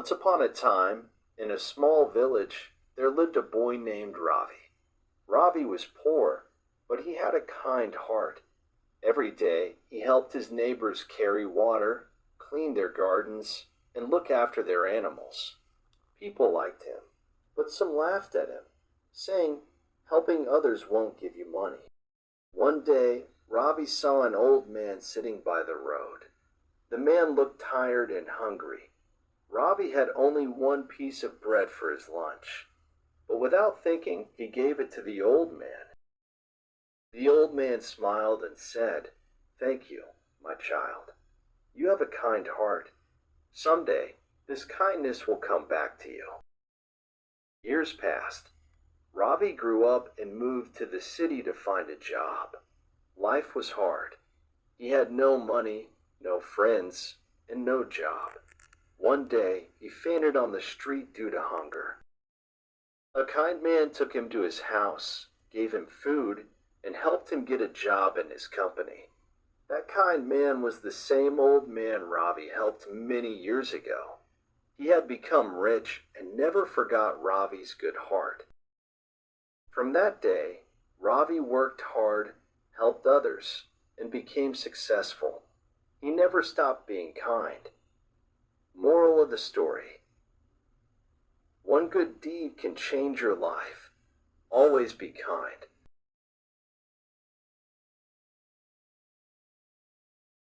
Once upon a time, in a small village, there lived a boy named Ravi. Ravi was poor, but he had a kind heart. Every day, he helped his neighbors carry water, clean their gardens, and look after their animals. People liked him, but some laughed at him, saying, "Helping others won't give you money." One day, Ravi saw an old man sitting by the road. The man looked tired and hungry. Ravi had only one piece of bread for his lunch, but without thinking, he gave it to the old man. The old man smiled and said, "Thank you, my child. You have a kind heart. Someday, this kindness will come back to you." Years passed. Ravi grew up and moved to the city to find a job. Life was hard. He had no money, no friends, and no job. One day, he fainted on the street due to hunger. A kind man took him to his house, gave him food, and helped him get a job in his company. That kind man was the same old man Ravi helped many years ago. He had become rich and never forgot Ravi's good heart. From that day, Ravi worked hard, helped others, and became successful. He never stopped being kind. Moral of the story: one good deed can change your life. Always be kind.